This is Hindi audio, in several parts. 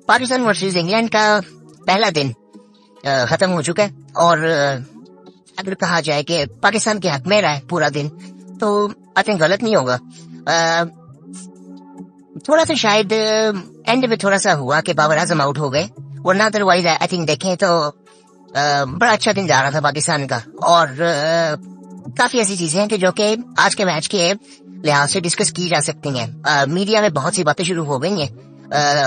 पाकिस्तान वर्सेस इंग्लैंड का पहला दिन खत्म हो चुका है और अगर कहा जाए कि पाकिस्तान के हक में रहा है पूरा दिन तो आई थिंक गलत नहीं होगा। थोड़ा सा शायद एंड में थोड़ा सा हुआ कि बाबर आजम आउट हो गए, वरना अदरवाइज आई थिंक देखें तो बड़ा अच्छा दिन जा रहा था पाकिस्तान का। और काफी ऐसी चीजें हैं कि जो कि आज के मैच के लिहाज से डिस्कस की जा सकती हैं। मीडिया में बहुत सी बातें शुरू हो गई हैं,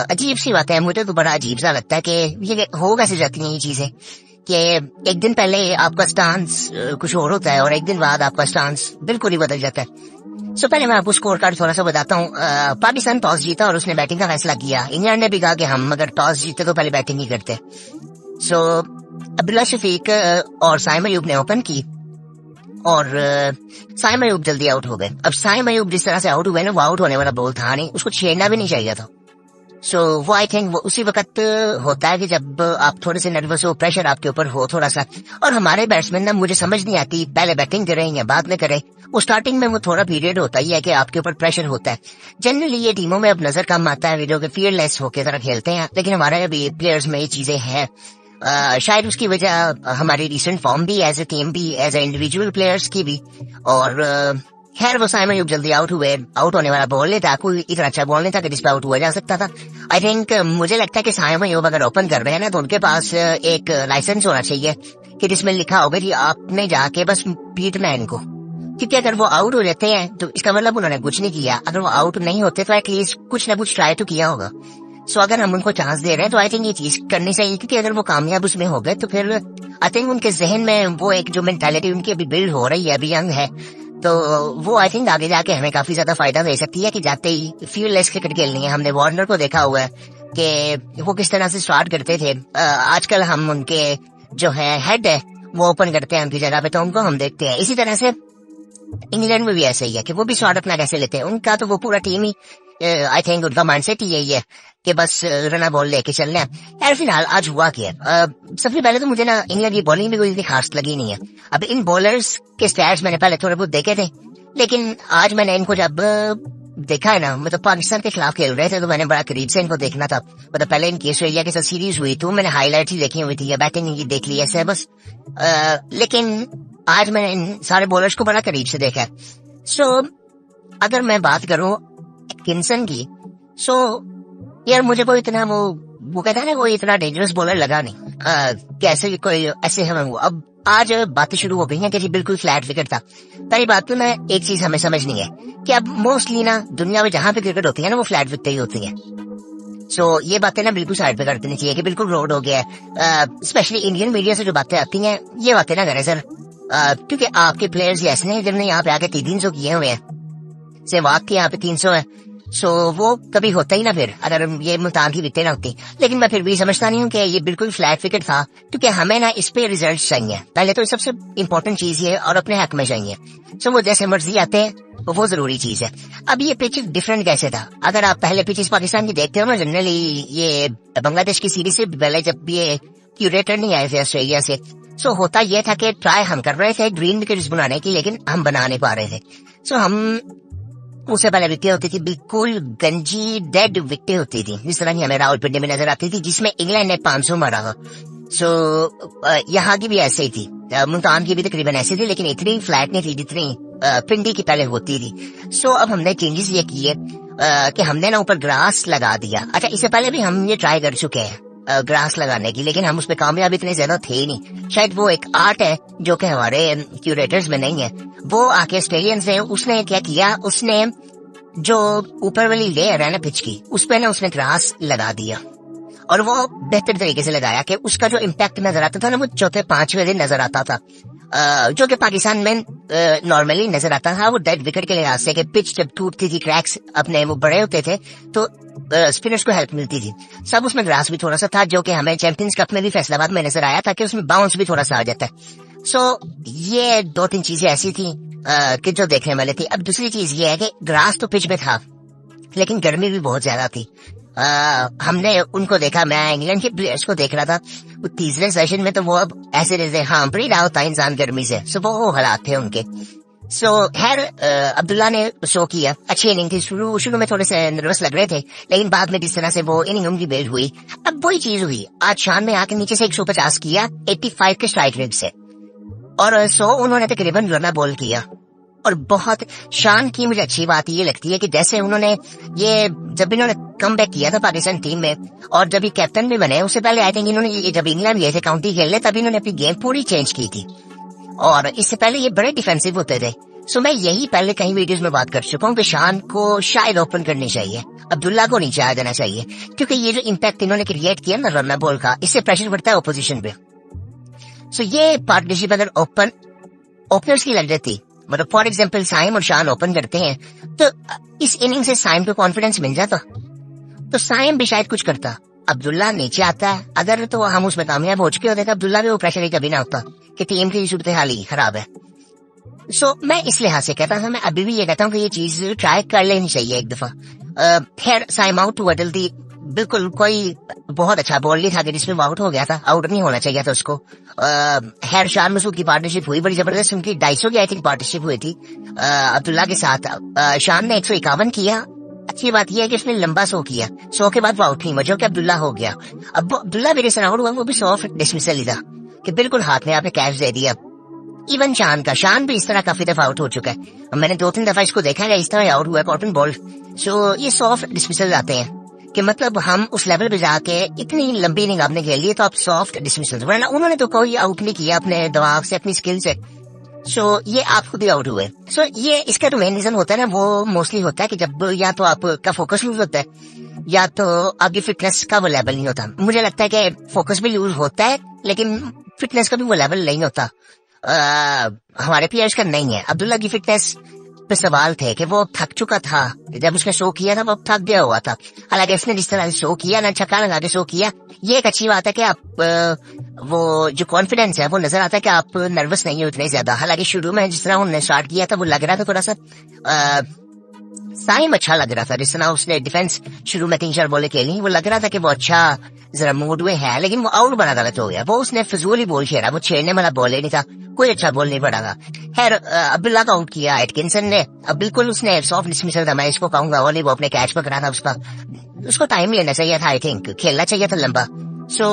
अजीब सी बातें हैं। मुझे तो बड़ा अजीब सा लगता है कि ये हो कैसे जाती हैं ये चीजें कि एक दिन पहले आपका स्टांस कुछ और होता है और एक दिन बाद आपका स्टांस बिल्कुल ही बदल जाता है। सो पहले मैं आपको स्कोर कार्ड थोड़ा सा बताता हूँ। पाकिस्तान टॉस जीता और उसने बैटिंग का फैसला किया। इंग्लैंड ने भी कहा कि हम अगर टॉस जीते तो पहले बैटिंग ही करते। सो अब्दुल्ला शफीक और साइम अयूब ने ओपन की और साइम अयूब जल्दी आउट हो गए। अब साइम अयूब जिस तरह से आउट हुए ना, वो आउट होने वाला बॉल था नहीं, उसको छेड़ना भी नहीं चाहिए था। सो वो आई थिंक वो उसी वक्त होता है कि जब आप थोड़े से नर्वस हो, प्रेशर आपके ऊपर हो थोड़ा सा। और हमारे बैट्समैन ना, मुझे समझ नहीं आती पहले बैटिंग करें या बाद में करें। वो स्टार्टिंग में वो थोड़ा पीरियड होता ही है कि आपके ऊपर प्रेशर होता है। जनरली ये टीमों में अब नजर कम आता है जो कि फियरलेस होकर तरह खेलते हैं, लेकिन हमारे अभी प्लेयर्स में ये चीजें हैं। शायद उसकी वजह हमारी रिसेंट फॉर्म भी, एज ए टीम भी, एज ए इंडिविजुअल प्लेयर्स की भी। और खैर वो साइम अयूब जल्दी आउट हुए। आउट होने वाला बॉल नहीं था, कोई इतना अच्छा बॉल नहीं था कि जिस पे आउट हुआ जा सकता था। आई थिंक मुझे लगता है कि साइम अयूब अगर ओपन कर रहे हैं ना तो उनके पास एक लाइसेंस होना चाहिए कि जिसमें लिखा होगा कि आपने जाके बस पीटना है इनको, क्योंकि अगर वो आउट हो जाते हैं तो इसका मतलब उन्होंने कुछ नहीं किया। अगर वो आउट नहीं होते तो एटलीस्ट कुछ ना कुछ ट्राई तो किया होगा। सो अगर हम उनको चांस दे रहे हैं तो आई थिंक ये चीज करनी चाहिए, क्योंकि अगर वो कामयाब उसमें हो गए तो फिर आई थिंक उनके जहन में वो एक जो मेंटालिटी उनकी अभी बिल्ड हो रही है, अभी यंग है, तो वो आई थिंक आगे जाके हमें काफी ज्यादा फायदा दे सकती है कि जाते ही फील्डलेस क्रिकेट खेलनी है। हमने वार्नर को देखा हुआ है कि वो किस तरह से स्टार्ट करते थे। आजकल हम उनके जो है हेड है वो ओपन करते हैं उनकी जगह पे, तो उनको हम देखते हैं। इसी तरह से इंग्लैंड में भी ऐसे ही है कि वो भी स्टार्ट अपना कैसे लेते हैं। उनका तो वो पूरा टीम ही आई थिंक उनका माइंडसेट ही यही है कि बस रना बॉल लेके चलना है। यार फिलहाल आज हुआ क्या, सबसे पहले तो मुझे ना इंग्लैंड की बॉलिंग भी कोई इतनी खास लगी नहीं है। अब इन बॉलर्स के स्टैट्स मैंने पहले थोड़े बहुत देखे थे, लेकिन आज मैंने इनको जब देखा है ना, मतलब पाकिस्तान के खिलाफ खेल रहे थे तो मैंने बड़ा करीब से इनको देखना था। मतलब पहले इनकी ऑस्ट्रेलिया के साथ सीरीज हुई तो मैंने हाईलाइट ही देखी हुई थी या बैटिंग ही देख ली ऐसे बस। लेकिन आज मैंने इन सारे बॉलर्स को बड़ा करीब से देखा है। सो अगर मैं बात करूं किंसन की, सो यार मुझे कोई इतना वो कहता है ना, कोई इतना डेंजरस बॉलर लगा नहीं। कैसे कोई ऐसे हमें अब आज बातें शुरू हो गई हैं कि जी बिल्कुल फ्लैट विकेट था। पहली बात तो मैं एक चीज हमें समझ नहीं है कि अब मोस्टली ना दुनिया में जहां पे क्रिकेट होती है ना वो फ्लैट विकेट ही होती है। सो ये बातें ना बिल्कुल साइड पे कर देनी चाहिए कि बिल्कुल रोड हो गया है। स्पेशली इंडियन मीडिया से जो बातें आती हैं ये बातें ना करें सर, क्योंकि आपके प्लेयर्स ऐसे नहीं जिन्होंने यहाँ पे आके 300 किए हुए हैं। सहवाग के यहाँ पे 300 है। सो वो कभी होता ही ना फिर अगर ये मुल्तान की विकेटें ना होती। लेकिन मैं फिर भी समझता नहीं हूँ कि ये बिल्कुल फ्लैट विकेट था, क्योंकि हमें ना इस पे रिजल्ट चाहिए। पहले तो सबसे इम्पोर्टेंट चीज ये और अपने हक में चाहिए। सो वो जैसे मर्जी आते हैं वो जरूरी चीज है। अब ये पिच डिफरेंट कैसे था, अगर आप पहले पिचेस पाकिस्तान की देखते हो ना, जनरली ये बांग्लादेश की सीरीज से पहले जब ये क्यूरेटर नहीं आए थे ऑस्ट्रेलिया से, सो होता ये था कि ट्राई हम कर रहे थे ग्रीन विकेट्स बनाने की, लेकिन हम बना नहीं पा रहे थे। सो हम उससे पहले विकेट होती थी बिल्कुल गंजी डेड विकेट होती थी, जिस तरह की हमें रावलपिंडी में नजर आती थी जिसमें इंग्लैंड ने 500 मारा हो। सो यहाँ की भी ऐसे ही थी, मुल्तान की भी तकरीबन ऐसी थी, लेकिन इतनी फ्लैट नहीं थी जितनी पिंडी की पहले होती थी। सो अब हमने चेंजेस ये किए कि हमने ना ऊपर ग्रास लगा दिया। अच्छा, इससे पहले भी हम ये ट्राई कर चुके हैं ग्रास लगाने की, लेकिन हम उसमें कामयाब इतने ज्यादा थे ही नहीं। शायद वो एक आर्ट है जो कि हमारे क्यूरेटर्स में नहीं है। वो आके ऑस्ट्रेलियंस ने उसने क्या किया, उसने जो ऊपर वाली लेयर है ना पिच की, उस पे ना उसने ग्रास लगा दिया और वो बेहतर तरीके से लगाया कि उसका जो इम्पैक्ट नजर आता था ना वो चौथे पांचवें दिन नजर आता था, जो कि पाकिस्तान में नॉर्मली नजर आता था। वो डेड विकेट के लिहाज से कि पिच जब टूटती थी, क्रैक्स अपने वो बड़े होते थे तो स्पिनर्स को हेल्प मिलती थी। सब उसमें ग्रास भी थोड़ा सा था, जो कि हमें चैंपियंस कप में भी फैसलाबाद में नजर आया था कि उसमें बाउंस भी थोड़ा सा आ जाता है। सो ये 2-3 चीजें ऐसी थी कि जो देखने वाली थी। अब दूसरी चीज ये है कि ग्रास तो पिच में था, लेकिन गर्मी भी बहुत ज्यादा थी। हमने उनको देखा, मैं इंग्लैंड के प्लेयर्स को देख रहा था, वो तीसरे सेशन में तो वो अब ऐसे जैसे हाँ ब्रीड आउट था इंसान गर्मी से। सो वो हालात थे उनके। सो खैर अब्दुल्ला ने शो किया, अच्छी इनिंग थी, शुरू में थोड़े से नर्वस लग रहे थे, लेकिन बाद में जिस तरह से वो इनिंग उनकी बिल्ड हुई, अब वही चीज हुई। आज शान में आके नीचे से 150 किया 85 के स्ट्राइक रेट से, और 100 उन्होंने तकरीबन रन बॉल किया। और बहुत शान की मुझे अच्छी बात ये लगती है कि जैसे उन्होंने ये जब इन्होंने कम बैक किया था पाकिस्तान टीम में, और जब ये कैप्टन भी बने, उससे पहले आई थिंक इन्होंने जब इंग्लैंड गए थे काउंटी खेलने, तब इन्होंने अपनी गेम पूरी चेंज की थी, और इससे पहले ये बड़े डिफेंसिव होते थे। सो मैं यही पहले कई वीडियोस में बात कर चुका हूँ कि शान को शायद ओपन करनी चाहिए, अब्दुल्ला को नीचे आ जाना चाहिए, क्योंकि ये जो इम्पैक्ट इन्होंने क्रिएट किया ना रन बॉल का, इससे प्रेशर बढ़ता है ओपोजिशन पे। सो ये पार्टनरशिप अगर ओपनर्स की लग जाती, मतलब फॉर एग्जाम्पल साइम और शान ओपन करते हैं, तो इस इनिंग से साइम को कॉन्फिडेंस मिल जाता, तो साइम भी शायद कुछ करता, अब्दुल्ला नीचे आता है अगर, तो हम उसमें कामयाब हो चुके होते, तो अब्दुल्ला भी वो प्रेशर ही कभी ना होता कि टीम की सूरत हाल ही खराब है। सो मैं इस लिहाज से कहता हूँ, मैं अभी भी ये कहता हूँ कि ये चीज ट्राई कर लेनी चाहिए एक दफा। खैर साइम आउट हुआ जल्दी, बिल्कुल कोई बहुत अच्छा बॉल नहीं था कि जिसमें आउट हो गया था, आउट नहीं होना चाहिए था उसको। खैर शान मसूद की पार्टनरशिप हुई बड़ी जबरदस्त, उनकी 250 की आई थिंक पार्टनरशिप हुई थी अब्दुल्ला के साथ। शान ने 151 किया। अच्छी बात यह है कि उसने लंबा 100 किया, 100 के बाद वो आउट नहीं मजा कि अब्दुल्ला हो गया। अब अब्दुल्ला मेरे से आउट हुआ, वो भी सॉफ्ट डिसमिसल ही था कि बिल्कुल हाथ में आपने कैच दे दिया। इवन शान भी इस तरह काफी दफा आउट हो चुका है, मैंने 2-3 दफा इसको देखा है इस तरह आउट हुआ है कॉटन बॉल। सो ये सॉफ्ट डिसमिसल आते हैं कि मतलब हम उस लेवल पे जाके इतनी लंबी इनिंग आपने खेल ली, तो आप सॉफ्ट डिसमिसल, वरना उन्होंने तो कोई आउट नहीं किया अपने दिमाग से, अपनी स्किल से। सो ये आप खुद ही आउट हुए। सो ये इसका जो मेन रीजन होता है ना, वो मोस्टली होता है कि जब या तो आपका फोकस लूज होता है, या तो आपकी फिटनेस का वो लेवल नहीं होता। मुझे लगता है कि फोकस भी लूज होता है, लेकिन फिटनेस का भी वो लेवल नहीं होता। हमारे प्लेयर्स का नहीं है। अब्दुल्ला की फिटनेस पे सवाल थे कि वो थक चुका था, जब उसने शो किया था वो थक गया हुआ था। हालांकि उसने जिस तरह से शो किया ना, छक्का लगा के शो किया, ये एक अच्छी बात है कि आप वो जो कॉन्फिडेंस है वो नजर आता है कि आप नर्वस नहीं हो इतने ज्यादा। हालांकि शुरू में जिस तरह उन्होंने स्टार्ट किया था वो लग रहा था थोड़ा सा साइम अच्छा लग रहा था, जिस तरह उसने डिफेंस शुरू में 3-4 बॉलें खेली, वो लग रहा था कि वो अच्छा जरा मूड में है, लेकिन वो आउट बना गलत हो गया। वो उसने फिजूल ही बॉल खेला, वो छेड़ने वाला बॉल ही नहीं था, कोई अच्छा बॉल नहीं पड़ा था। खैर अब्दुल्ला का आउट किया एटकिंसन ने, अब बिल्कुल उसने सॉफ्ट डिसमिसल था, मैं इसको कहूंगा, वो नहीं, वो अपने कैच पकड़ा था, उसको टाइम लेना चाहिए था, आई थिंक खेलना चाहिए था लंबा। सो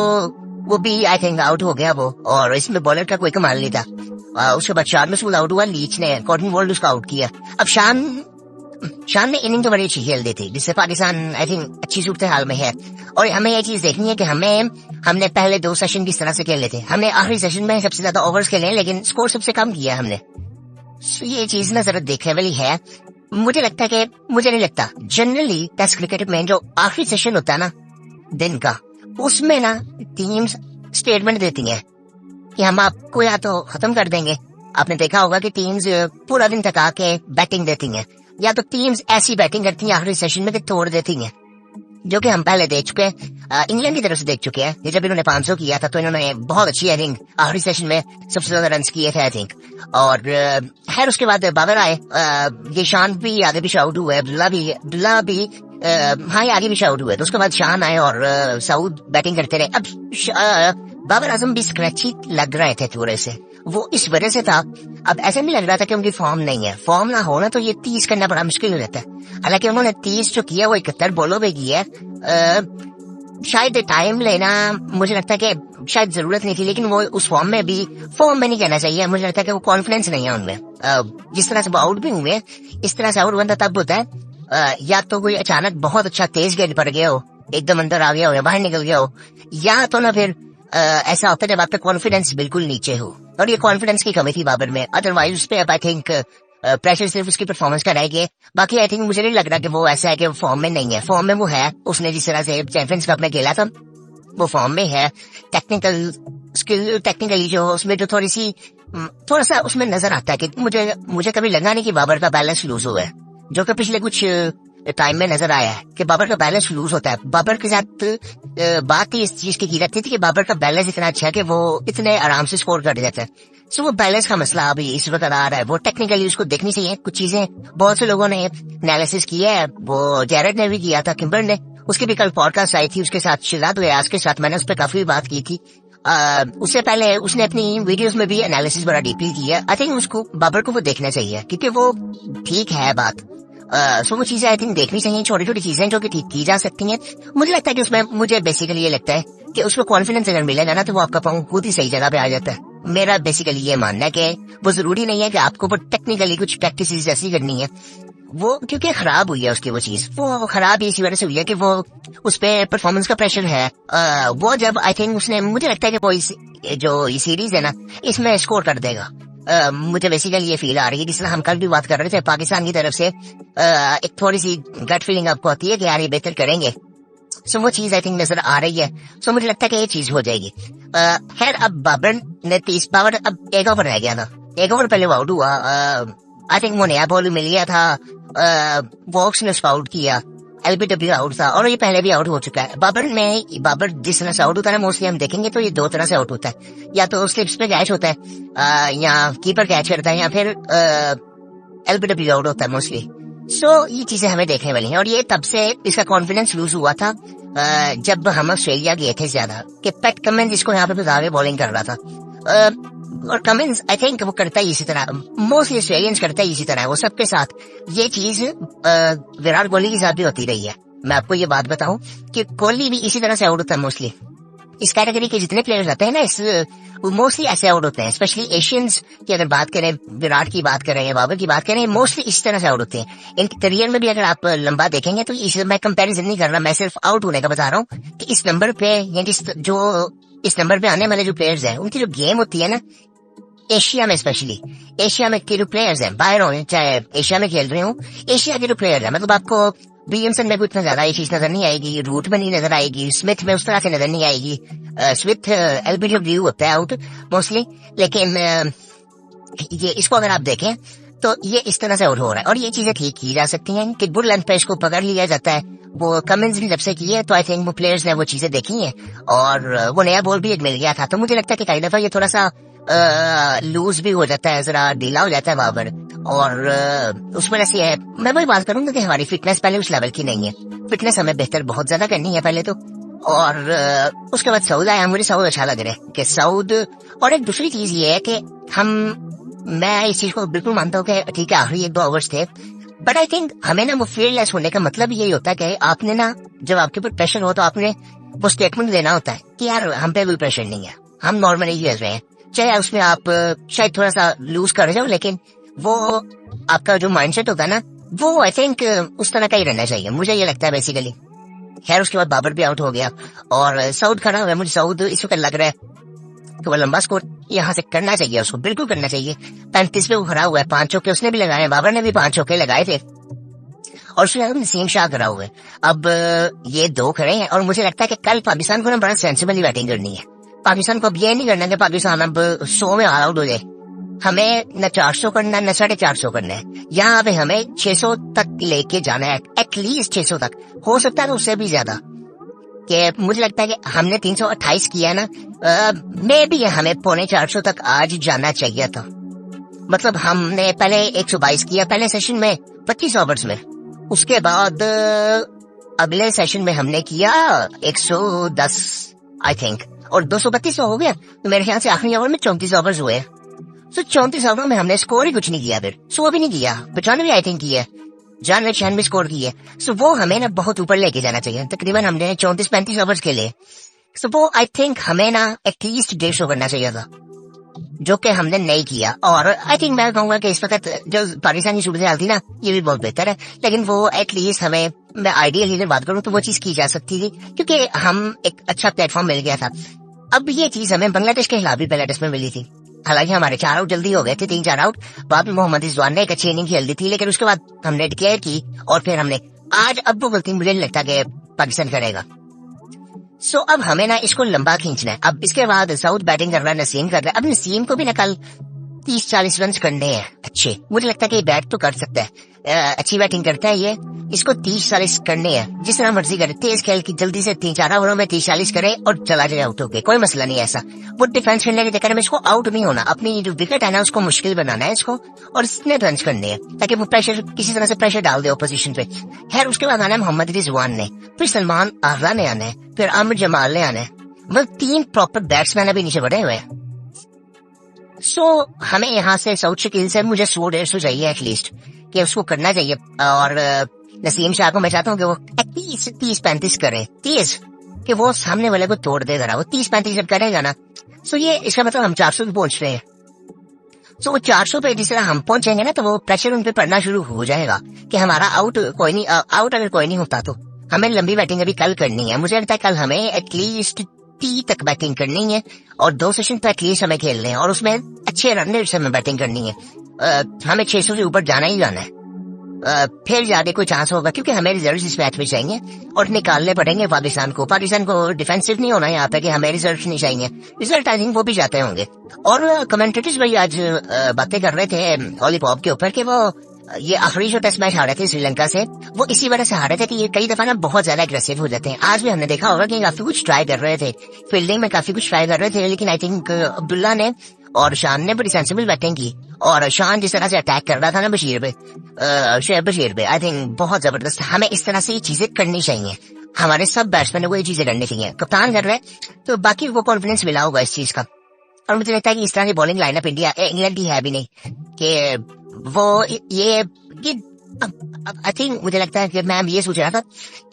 वो भी आई थिंक आउट हो गया वो, और इसमें बॉलर का कोई कमाल नहीं था। उसके बाद शान मसूद आउट हुआ, लीच ने कॉटन बॉल्ड उसका आउट किया। अब शान ने इनिंग तो बड़ी अच्छी खेल दी थी, जिससे पाकिस्तान आई थिंक अच्छी सूरत हाल में है। और हमें ये चीज देखनी है कि हमने पहले 2 सेशन किस तरह से खेले थे, हमने आखिरी सेशन में सबसे ज्यादा ओवर्स खेले, लेकिन स्कोर सबसे कम किया हमने। ये चीज ना जरा देखने वाली है। मुझे नहीं लगता जनरली टेस्ट क्रिकेट में जो आखिरी सेशन होता है ना दिन का, उसमें ना टीम्स स्टेटमेंट देती हैं कि हम आपको या तो खत्म कर देंगे। आपने देखा होगा कि टीम्स पूरा दिन तक आके बैटिंग देती हैं, या तो टीम्स ऐसी बैटिंग करती हैं आखिरी सेशन में कि तोड़ देती हैं, जो कि हम पहले देख चुके हैं, इंग्लैंड की तरफ से देख चुके हैं। ये जब इन्होंने 500 किया था तो इन्होंने बहुत अच्छी आई थिंक आखिरी सेशन में सबसे ज्यादा रन किए थे आई थिंक। और खैर उसके बाद बाबर आए, ये शान भी आगे भी आउट हुए, अब्दुल्ला भी हाँ ये आगे भी आउट हुए, तो उसके बाद शान आए और सऊद बैटिंग करते रहे। अब बाबर आजम भी स्क्रैची लग रहे थे थोड़े से, वो इस वजह से था। अब ऐसा नहीं लग रहा था कि उनकी फॉर्म नहीं है, फॉर्म ना होना तो ये 30 करना बड़ा मुश्किल हो जाता है। हालांकि उन्होंने 30 जो किया वो 71 बॉलों पे किया है। शायद टाइम लेना मुझे लगता है कि शायद जरूरत नहीं थी, लेकिन वो उस फॉर्म में नहीं कहना चाहिए। मुझे लगता है कि वो कॉन्फिडेंस नहीं है उनमें। जिस तरह से वो आउट भी हुए, इस तरह से आउट बनता तब होता है या तो कोई अचानक बहुत अच्छा तेज गेंद पड़ गया हो, एकदम अंदर आ गया हो या बाहर निकल गया हो, या तो ना फिर ऐसा होता है जब आपका कॉन्फिडेंस बिल्कुल नीचे हो, और ये कॉन्फिडेंस की कमी थी बाबर में। अदरवाइज उस पे आई थिंक प्रेशर सिर्फ उसकी परफॉर्मेंस का रह गया। बाकी आई थिंक मुझे नहीं लग रहा कि वो ऐसा है कि वो फॉर्म में नहीं है, फॉर्म में वो है। उसने जिस तरह से चैंपियंस कप में खेला था वो फॉर्म में है। टेक्निकली जो उसमें जो थोड़ा सा उसमें नजर आता है कि मुझे कभी लगा नहीं कि बाबर का बैलेंस लूज हुआ है, जो कि पिछले कुछ टाइम में नजर आया है कि बाबर का बैलेंस लूज होता है। बाबर के साथ बात ही इस चीज की रहती थी कि बाबर का बैलेंस इतना अच्छा है कि वो इतने आराम से स्कोर कर देता है। सो वो बैलेंस का मसला अभी इस वक्त आ रहा है। वो टेक्निकली उसको देखनी चाहिए कुछ चीजें, बहुत से लोगों ने एनालिसिस किया है, वो जैरेड ने भी किया था, किम्बर ने, उसकी भी कल पॉडकास्ट आई थी उसके साथ शिलाद गयास के साथ, मैंने उस पर काफी बात की थी। उससे पहले उसने अपनी वीडियोस में भी एनालिसिस बड़ा डीपली किया। आई थिंक उसको बाबर को वो देखना चाहिए क्योंकि वो ठीक है बात। सो वो चीजें आई थिंक देखनी चाहिए, छोटी छोटी चीजें जो कि ठीक की जा सकती हैं। मुझे लगता है कि उसमें मुझे बेसिकली ये लगता है कि उसको कॉन्फिडेंस अगर मिलेगा ना तो वो आपका पाँव खुद ही सही जगह पे आ जाता है। मेरा बेसिकली ये मानना है कि वो जरूरी नहीं है कि आपको वो टेक्निकली कुछ प्रैक्टिस ऐसी करनी है, वो क्योंकि खराब हुई है उसकी वो चीज, वो खराब इसी वजह से हुई है कि वो उस पे परफॉर्मेंस का प्रेशर है। वो जब आई थिंक उसने, मुझे लगता है कि वो जो ये सीरीज है ना इसमें स्कोर कर देगा। मुझे बेसिकली ये फील आ रही है, जिसमें हम कल भी बात कर रहे थे पाकिस्तान की तरफ से एक थोड़ी सी गट फीलिंग आपको आती है कि यार ये बेहतर करेंगे। सो वो चीज आई थिंक नजर आ रही है। सो मुझे लगता है कि ये चीज हो जाएगी। खैर अब बाबर ने 30 पावर, अब एक ओवर रह गया था, एक ओवर पहले वो आउट हुआ। आई थिंक वो नया बॉल मिल गया था, वॉक्स ने उसको आउट किया, एलबीडब्ल्यू आउट था और ये पहले भी आउट हो चुका है। बाबर जिस तरह से आउट होता है मोस्टली हम देखेंगे तो ये दो तरह से आउट होता है, या तो स्लिप्स पे कैच होता है या कीपर कैच करता है या फिर एलबीडब्ल्यू आउट होता है मोस्टली। सो ये चीजें हमें देखने वाली हैं और ये तब से इसका कॉन्फिडेंस लूज हुआ था जब हम ऑस्ट्रेलिया गए थे ज्यादा, कि पैट कमिंस इसको यहाँ पे बता के बॉलिंग कर रहा था। और कमिंस आई थिंक वो करता ही इसी तरह, मोस्टली ऑस्ट्रेलियंस करता ही इसी तरह, वो सबके साथ ये चीज विराट कोहली के साथ भी होती रही है। मैं आपको ये बात बताऊं कि कोहली भी इसी तरह से आउट होता है मोस्टली। इस कैटेगरी के जितने प्लेयर्स आते हैं ना वो मोस्टली ऐसे आउट होते हैं, स्पेशली एशियंस की अगर बात करें, विराट की बात करें या बाबर की बात करें, मोस्टली इस तरह से आउट होते हैं। इनके करियर में भी अगर आप लंबा देखेंगे तो मैं कंपैरिजन नहीं कर रहा, मैं सिर्फ आउट होने का बता रहा हूँ कि इस नंबर पे या जो इस नंबर पे आने वाले जो प्लेयर्स हैं उनकी जो गेम होती है ना एशिया में, स्पेशली एशिया में के जो प्लेयर्स हैं, बाहर हो चाहे एशिया में खेल रहे हो, एशिया के जो प्लेयर्स हैं, मतलब आपको विलियमसन में भी इतना ज्यादा ये चीज नजर नहीं आएगी, रूट में नहीं नजर आएगी, स्मिथ में उस तरह से नजर नहीं आएगी। स्मिथ एलबीडब्ल्यू होता है आउट मोस्टली, लेकिन ये इसको अगर आप देखें तो ये इस तरह से आउट हो रहा है और ये चीजें ठीक की जा सकती हैं कि बुल लेंथ पे इसको पकड़ लिया जाता है। वो कमिंस भी जब से की है तो आई थिंक वो प्लेयर्स ने वो चीजें देखी हैं और वो नया बॉल भी एक मिल गया था, तो मुझे लगता है कि कई दफा ये थोड़ा सा लूज भी हो जाता है, जरा ढीला हो जाता है बाबर, और उस वजह से है। मैं वही बात करूंगा कि हमारी फिटनेस पहले उस लेवल की नहीं है, फिटनेस हमें बेहतर बहुत ज्यादा करनी है पहले तो, और उसके बाद सऊद आया, मुझे सऊद अच्छा लग रहा है कि सऊद। और एक दूसरी चीज ये है कि मैं इस चीज को बिल्कुल मानता हूँ कि ठीक है आखिरी 1-2 ओवर्स थे, बट आई थिंक हमें ना वो फीयरलेस होने का मतलब यही होता है कि आपने ना जब आपके ऊपर प्रेशर हो तो आपने वो स्टेटमेंट देना होता है कि यार हम पे कोई प्रेशर नहीं है, हम नॉर्मली खेल रहे हैं, चाहे उसमें आप शायद थोड़ा सा लूज कर जाओ, लेकिन वो आपका जो माइंडसेट होता है ना वो आई थिंक उस तरह का ही रहना चाहिए, मुझे ये लगता है बेसिकली। खैर उसके बाद बाबर भी आउट हो गया और सऊद खड़ा हुआ है। मुझे सऊद इस वक्त लग रहा है कि वो लंबा स्कोर यहाँ से करना चाहिए, उसको बिल्कुल करना चाहिए। 35 पे वो खड़ा हुआ है, 5 चौके उसने भी लगाए, बाबर ने भी 5 चौके लगाए थे और उसके नसीम शाह खड़ा हुआ है। अब ये 2 खड़े हैं और मुझे लगता है कि कल पाकिस्तान को ना बड़ा सेंसिबली बैटिंग करनी है। पाकिस्तान को अब ये नहीं करना कि पाकिस्तान अब 100 में ऑल आउट हो जाए, हमें न 400 करना न 450 करना है, यहाँ पे हमें 600 तक लेके जाना है, एटलीस्ट 600 तक, हो सकता है तो उससे भी ज्यादा। कि मुझे लगता है कि हमने 328 किया ना, मे भी हमें 325 तक आज जाना चाहिए था। मतलब हमने पहले 122 किया पहले सेशन में 25 ओवर्स में, उसके बाद अगले सेशन में हमने किया 110 आई थिंक, और 232 हो गया, तो मेरे ख्याल से आखिरी ओवर में 34 ओवर्स हुए। तो 34 ओवर में हमने स्कोर ही कुछ नहीं किया, फिर 100 भी नहीं किया, 95 आई थिंक किया, 96 स्कोर किए। सो वो हमें ना बहुत ऊपर लेके जाना चाहिए, तकरीबन हमने 34-35 ओवर्स खेले। सो वो आई थिंक हमें ना एटलीस्ट 150 करना चाहिए था, जो कि हमने नहीं किया। और आई थिंक मैं कहूंगा कि इस वक्त जो पाकिस्तानी सूरत हाल थी ना ये भी बहुत बेहतर है, लेकिन वो एटलीस्ट हमें, मैं आइडियली बात करूं तो वो चीज की जा सकती थी क्योंकि हम एक अच्छा प्लेटफॉर्म मिल गया था। अब ये चीज हमें बांग्लादेश के खिलाफ भी पहले टेस्ट में मिली थी, हालांकि हमारे 4 आउट जल्दी हो गए थे, 3-4 आउट, बाद में मोहम्मद रिजवान ने एक अच्छी इनिंग खेल दी थी, लेकिन उसके बाद हमने डिक्लेयर की और फिर हमने आज, अब वो गलती मुझे नहीं लगता कि पाकिस्तान करेगा। सो अब हमें ना इसको लंबा खींचना है। अब इसके बाद साउथ बैटिंग कर रहा है, नसीम कर रहा है, अब नसीम को भी ना कल 30-40 रन करने हैं अच्छे, मुझे लगता है कि बैट तो कर सकता है, अच्छी बैटिंग करता है ये, इसको 30-40 करने हैं, जिस तरह मर्जी करे, तेज खेल की जल्दी से 3-4 ओवरों में 30-40 करे और चला जाए आउट होके, कोई मसला नहीं ऐसा। वो डिफेंस खेलने के चक्कर में इसको आउट नहीं होना, अपनी जो विकेट है ना उसको मुश्किल बनाना है इसको, और इसने रन करने हैं ताकि वो प्रेशर, किसी तरह से प्रेशर डाल दे अपोजिशन पे। खैर उसके बाद आना है मोहम्मद रिजवान ने, फिर सलमान आगरा ने आना है, फिर आमिर जमाल ने आना है, मतलब 3 प्रॉपर बैट्समैन अभी नीचे बढ़े हुए हैं। सो हमें यहाँ से साउथ शकील से मुझे 100-150 चाहिए एटलीस्ट, कि उसको करना चाहिए। और नसीम शाह को मैं चाहता हूँ कि वो एटलीस्ट 30-35 करे, 30, कि वो सामने वाले को तोड़ दे जरा। वो 30-35 जब करेगा ना, सो ये इसका मतलब हम 400 पे पहुंच रहे हैं। सो वो 400 पे जिस तरह हम पहुंचेंगे ना, तो वो प्रेशर उन पे पड़ना शुरू हो जाएगा कि हमारा आउट कोई नहीं, आउट अगर कोई नहीं होता तो हमें लंबी बैटिंग अभी कल करनी है। मुझे लगता है कल हमें एटलीस्ट 30 तक बैटिंग करनी है और 2 सेशन तो एटलीस्ट हमें खेलने हैं और उसमें अच्छे रन रेट से हमें बैटिंग करनी है। हमें 600 से ऊपर जाना ही जाना है। फिर जाके कोई चांस होगा, क्योंकि हमें रिजल्ट इस मैच में चाहिए और निकालने पड़ेंगे पाकिस्तान को। पाकिस्तान को डिफेंसिव नहीं होना यहाँ पे कि हमें रिजल्ट नहीं चाहिए। रिजल्ट आई थिंक वो भी जाते होंगे। और कमेंटेटर्स भाई आज बातें कर रहे थे लॉलीपॉप के ऊपर कि वो ये आखिरी जो टेस्ट मैच हारे थे श्रीलंका से, वो इसी वजह से हारे थे कि ये कई दफा ना बहुत ज्यादा एग्रेसिव हो जाते हैं। आज भी हमने देखा होगा कि काफी कुछ ट्राई कर रहे थे, फील्डिंग में काफी कुछ ट्राई कर रहे थे, लेकिन आई थिंक अब्दुल्ला ने और शान ने बड़ी सेंसिबल बैटिंग की। और शान जिस तरह से अटैक कर रहा था ना बशीर पे, शेख बशीर पे, आई थिंक बहुत जबरदस्त। हमें इस तरह से ये चीजें करनी चाहिए, हमारे सब बैट्समैन को ये चीजें करनी चाहिए। कप्तान कर रहे हैं तो बाकी को कॉन्फिडेंस मिला होगा इस चीज का। और मुझे लगता है कि इस तरह की बॉलिंग लाइनअप इंग्लैंड की है भी नहीं कि वो ये आई थिंक मुझे लगता है कि मैं ये सोच रहा था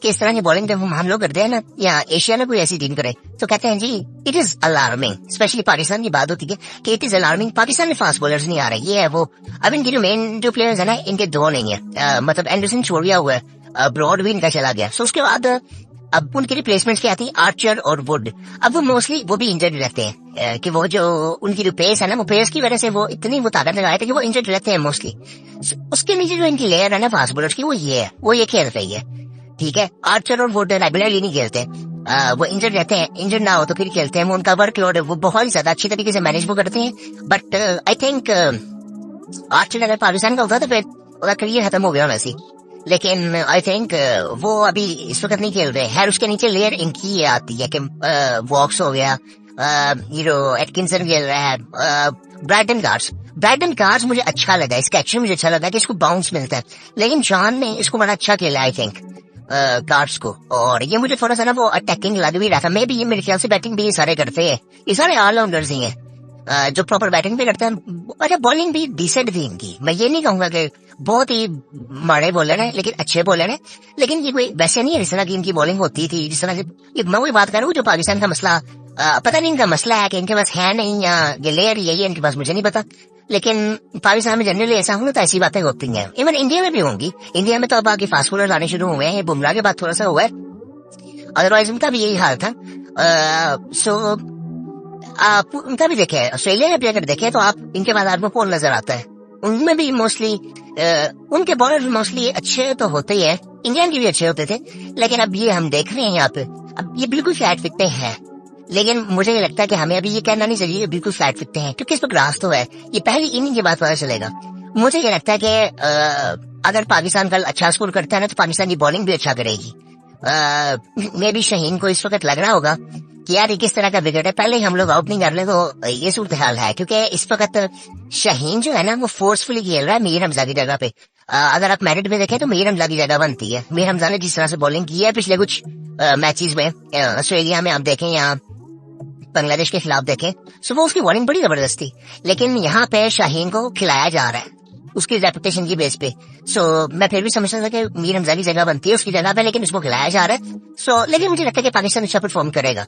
कि इस तरह की बॉलिंग जब हम लोग करते हैं ना, या एशिया में कोई ऐसी टीम करे, तो कहते हैं जी it is alarming. Specially Pakistan की बात होती है कि इट इज अलार्मिंग, पाकिस्तान में फास्ट बॉलर्स नहीं आ रहे। ये है वो। अब इनके जो मेन जो प्लेयर्स है ना, इनके 2 नहीं है। मतलब एंडरसन छोड़ गया हुआ है, ब्रॉड भी इनका चला गया। सो उसके बाद अब उनकी रिप्लेसमेंट्स क्या थी, आर्चर और वुड। अब वो मोस्टली वो भी इंजर्ड रहते हैं कि वो जो उनकी जो पेस है ना, वो पेस की वजह से वो इतनी वो ताकत लगाए थे कि वो इंजर्ड रहते हैं मोस्टली। उसके नीचे जो इनकी लेयर है ना फास्ट बॉलर्स की, वो ये है, वो ये खेल रही है। ठीक है, आर्चर और वुड रेगुलरली नहीं खेलते, वो इंजर्ड रहते हैं। इंजर्ड ना हो तो फिर खेलते हैं। वो उनका वर्कलोड वो बहुत ही ज्यादा अच्छी तरीके से मैनेज वो करते हैं। बट आई थिंक आर्चर अगर पाकिस्तान का होता तो फिर उसका करियर खत्म हो गया वैसे। लेकिन आई थिंक वो अभी इस वक्त नहीं खेल रहे हैं। उसके नीचे लेयर इनकी ये आती है कि वॉक्स हो गया, एटकिंसन खेल रहा है, ब्राइटन कार्ड्स मुझे अच्छा लगा, इसका एक्शन मुझे अच्छा लगा कि इसको बाउंस मिलता है। लेकिन जॉन ने इसको बड़ा अच्छा खेला आई थिंक कार्ड्स को। और ये मुझे थोड़ा सा ना वो अटैकिंग लग भी रहा था। मे भी ये मेरे ख्याल से बैटिंग भी ये सारे करते हैं, ये सारे ऑलराउंडर्स ही हैं जो प्रॉपर बैटिंग भी करते हैं। अच्छा, बॉलिंग भी डिसेंट थी इनकी। मैं ये नहीं कहूंगा कि बहुत ही माड़े बॉलर है, लेकिन अच्छे बॉलर है। लेकिन ये कोई वैसे नहीं है जिस तरह की इनकी बॉलिंग होती थी, जिस तरह से मैं वही बात कर रहा हूँ जो पाकिस्तान का मसला, पता नहीं इनका मसला है कि इनके पास है नहीं या ये लेयर यही है इनके पास, मुझे नहीं पता। लेकिन पाकिस्तान में जनरली ऐसा होना तो ऐसी बातें होती हैं। इवन इंडिया में भी होंगी। इंडिया में तो अब आगे फास्ट बॉलर आने शुरू हुए हैं, बुमराह के बाद थोड़ा सा हुआ है, अदरवाइज उनका भी यही हाल था। सो आप उनका भी देखे, ऑस्ट्रेलिया में भी अगर देखे तो आप इनके बाद आपको कौन नजर आता है, उनमें भी मोस्टली उनके बॉलर मोस्टली अच्छे तो होते ही है, इंग्लैंड के भी अच्छे होते थे। लेकिन अब ये हम देख रहे हैं यहाँ पे, अब ये बिल्कुल फ्लैट फिकते हैं। लेकिन मुझे ये लगता है कि हमें अभी ये कहना नहीं चाहिए बिल्कुल फ्लैट फिकते हैं, क्योंकि इस पर ग्रास तो है, ये पहली इनिंग के बाद पता चलेगा। मुझे ये लगता है कि अगर पाकिस्तान कल अच्छा स्कोर करता है ना, तो पाकिस्तान की बॉलिंग भी अच्छा करेगी। मे भी शाहीन को इस वक्त लग रहा होगा कि यार ये किस तरह का विकेट है, पहले ही हम लोग आउट नहीं कर ले, तो ये सूरत हाल है। क्योंकि इस वक्त शाहीन जो है ना, वो फोर्सफुली खेल रहा है मीर हमजा की जगह पे। अगर आप मेरिट में देखें तो मीर हमजा की जगह बनती है। मीर हमजा ने जिस तरह से बॉलिंग की है पिछले कुछ मैचेस में, ऑस्ट्रेलिया में आप देखें या बांग्लादेश के खिलाफ देखें, सो वो उसकी बॉलिंग बड़ी जबरदस्त थी। लेकिन यहाँ पे शाहीन को खिलाया जा रहा है उसकी रेपुटेशन की बेस पे। सो मैं फिर भी समझता था कि मीर हमजा की जगह बनती है उसकी जगह पे, लेकिन उसको खिलाया जा रहा है। सो लेकिन मुझे लगता है कि पाकिस्तान अच्छा परफॉर्म करेगा।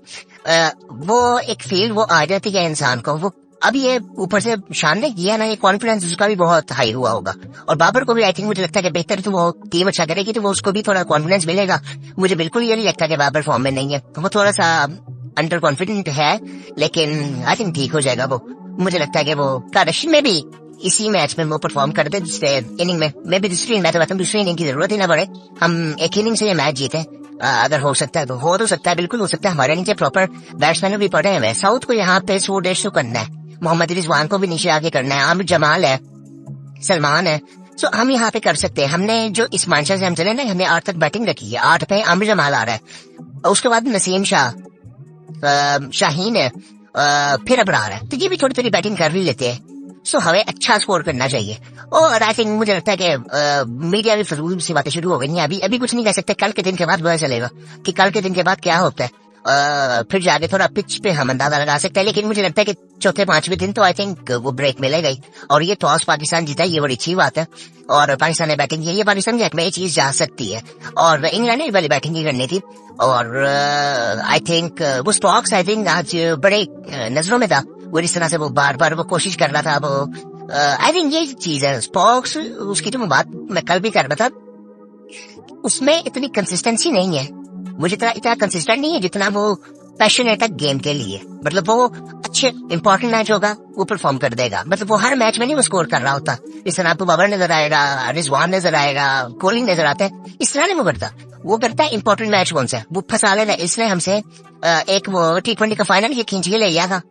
वो एक फील्ड वो आ जाती है इंसान को। वो अब ये ऊपर से शान ने किया ना, ये कॉन्फिडेंस उसका भी बहुत हाई हुआ होगा। और बाबर को भी आई थिंक मुझे लगता है कि बेहतर तो वो टीम अच्छा करेगी तो वो उसको भी थोड़ा कॉन्फिडेंस मिलेगा। मुझे बिल्कुल ये नहीं लगता कि बाबर फॉर्म में नहीं है, वो थोड़ा सा अंडर कॉन्फिडेंट है, लेकिन आई थिंक ठीक हो जाएगा वो। मुझे लगता है कि वो कारश में भी इसी मैच में वो परफॉर्म करते दूसरे इनिंग में। मैं भी दूसरी मैं तो कहता हूँ दूसरी इनिंग की जरूरत ही ना पड़े, हम एक इनिंग से ये मैच जीते। अगर हो सकता है तो हो तो सकता है, बिल्कुल हो सकता है। हमारे नीचे प्रॉपर बैट्समैन भी पड़े हैं। साउथ को यहाँ पे 100-150 करना है, मोहम्मद रिजवान को भी नीचे आगे करना है, आमिर जमाल है, सलमान है। सो हम यहाँ पे कर सकते हैं। हमने जो इस मानशा से हम चले ना, हमने 8 तक बैटिंग रखी है, 8 पे आमिर जमाल आ रहा है, उसके बाद नसीम शाह, शाहीन है, फिर अबरार है। तो ये भी थोड़ी थोड़ी बैटिंग कर ही लेते हैं। सो हमें अच्छा स्कोर करना चाहिए। और आई थिंक मुझे लगता है कि मीडिया भी फजूल सी बातें शुरू हो गई हैं। अभी कुछ नहीं कह सकते, कल के दिन के बाद पता चलेगा कि कल के दिन के बाद क्या होता है। फिर जाके थोड़ा पिच पे हम अंदाजा लगा सकते हैं, लेकिन मुझे लगता है कि चौथे पांचवें दिन तो आई थिंक वो ब्रेक मिलेगा ही। और ये टॉस पाकिस्तान जीता, ये बड़ी अच्छी बात है। और पाकिस्तान ने बैटिंग की, ये पाकिस्तान के हक में ये चीज जा सकती है। और इंग्लैंड ने वाली बैटिंग ही करनी थी। और आई थिंक वो स्टॉक्स आई थिंक आज बड़े नजरों में था। वो इस तरह से वो बार बार वो कोशिश कर रहा था। वो आई थिंक ये चीज है स्टॉक्स, उसकी जो बात मैं कल भी कर रहा था, उसमें इतनी कंसिस्टेंसी नहीं है। मुझे इतना कंसिस्टेंट नहीं है जितना वो पैशनेट है गेम के लिए। मतलब वो अच्छे इंपॉर्टेंट मैच होगा वो परफॉर्म कर देगा। मतलब वो हर मैच में नहीं वो स्कोर कर रहा होता। इस तरह आपको बाबर नजर आएगा, रिजवान नजर आएगा, कोहली नजर आता है, इस तरह नहीं वो करता। वो करता है इंपॉर्टेंट मैच कौन सा है वो फंसा लेता है। इसने हमसे एक वो T20 का फाइनल ये खींच के ले गया था।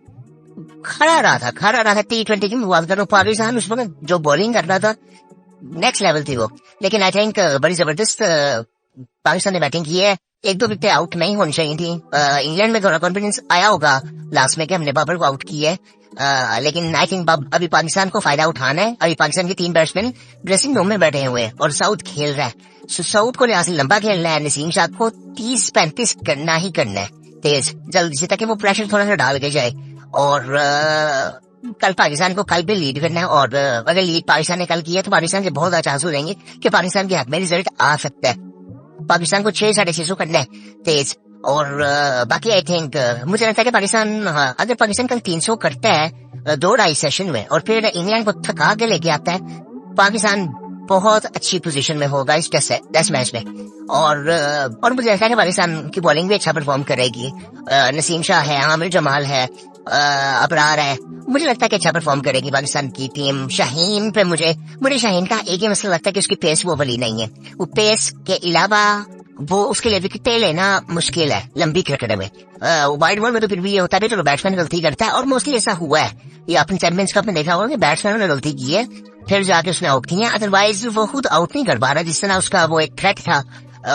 खड़ा रहा था T20 की बात करो। पाकिस्तान उस वक्त जो बॉलिंग कर रहा था नेक्स्ट लेवल थी वो। लेकिन आई थिंक बड़ी जबरदस्त पाकिस्तान ने बैटिंग की है। एक दो विकेट आउट नहीं होनी चाहिए थी। इंग्लैंड में थोड़ा कॉन्फिडेंस आया होगा लास्ट में कि हमने बाबर को आउट किया है। लेकिन आई थिंक अभी पाकिस्तान को फायदा उठाना है। अभी पाकिस्तान के 3 बैट्समैन ड्रेसिंग रूम में बैठे हुए हैं और साउथ खेल रहा है। साउथ को लिहाज से लंबा खेलना है। नसीम शाह को 30-35 करना ही करना है तेज जल्दी से, ताकि वो प्रेशर थोड़ा सा डाल के जाए। और कल पाकिस्तान को कल भी लीड करना है। और अगर लीड पाकिस्तान ने कल किया तो पाकिस्तान के बहुत ज्यादा चांस हो जाएंगे कि पाकिस्तान के हक में रिजल्ट आ सकता है। पाकिस्तान को 6-6.5 करना है तेज। और बाकी आई थिंक मुझे लगता है कि पाकिस्तान अगर पाकिस्तान कल 300 करता है 2-2.5 सेशन में और फिर इंग्लैंड को थका के लेके आता है, पाकिस्तान बहुत अच्छी पोजीशन में होगा इस टेस्ट मैच में। और मुझे लगता है कि पाकिस्तान की बॉलिंग भी अच्छा परफॉर्म करेगी। नसीम शाह है, आमिर जमाल है, अबरार है। मुझे लगता है कि अच्छा परफॉर्म करेगी पाकिस्तान की टीम। शाहीन पे मुझे शाहीन का एक ही मसला लगता है कि उसकी पेस वो वाली नहीं है। वो पेस के अलावा वो उसके लिए विकेटें लेना मुश्किल है लंबी क्रिकेट में। वाइड बॉल में तो फिर भी ये होता है, तो बैट्समैन गलती करता है और मोस्टली ऐसा हुआ है। ये अपने चैंपियंस कप में देखा होगा कि बैट्समैन ने गलती की है फिर जाके उसने आउट की है। अदरवाइज वो खुद आउट नहीं कर पा रहा। जिस तरह उसका वो एक थ्रेट था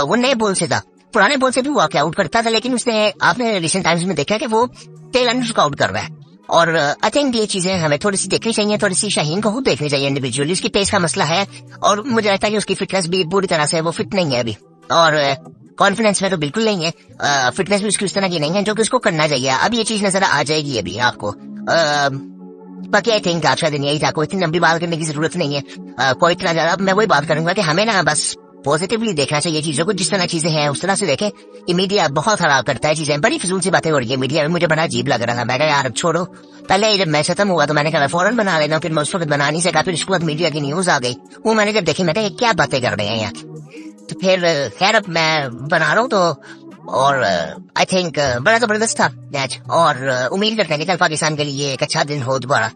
वो नए बॉल से था, पुराने बॉल से भी वो आउट करता था, लेकिन उसने आपने रिसेंट टाइम्स में देखा कि वो टेल एंड को आउट कर रहा है। और आई थिंक ये चीजें हमें थोड़ी सी देखनी चाहिए, थोड़ी सी शाहीन को खुद देखनी चाहिए इंडिविजुअली। उसकी पेस का मसला है और मुझे लगता है कि उसकी फिटनेस भी पूरी तरह से वो फिट नहीं है अभी। और कॉन्फिडेंस में तो बिल्कुल नहीं है। फिटनेस भी उसकी उस तरह की नहीं है जो कि उसको करना चाहिए। अब ये चीज नजर आ जाएगी अभी आपको। बाकी आई थिंक आज का दिन यही था। कोई इतनी लंबी बात करने की जरूरत नहीं है। कोई इतना ज्यादा मैं वही बात करूंगा कि हमें ना बस पॉजिटिवली देखना चाहिए चीजों को। जिस तरह चीजें हैं उस तरह से देखें। ये मीडिया बहुत खराब करता है चीजें, बड़ी फिजूल सी बातें हो रही है मीडिया में। मुझे बड़ा अजीब लग रहा था। मैं कहा यार छोड़ो। पहले जब मैच खत्म हुआ तो मैंने कहा फौरन बना लेना, फिर मैं उस वक्त बना नहीं सका। फिर उसके बाद मीडिया की न्यूज आ गई, वो मैंने जब देखी मैं कहा क्या बातें कर रहे हैं यार। तो फिर खैर अब मैं बना रहा हूँ तो। और आई थिंक बड़ा जबरदस्त था मैच। और उम्मीद करते हैं कि कल पाकिस्तान के लिए एक अच्छा दिन हो दोबारा।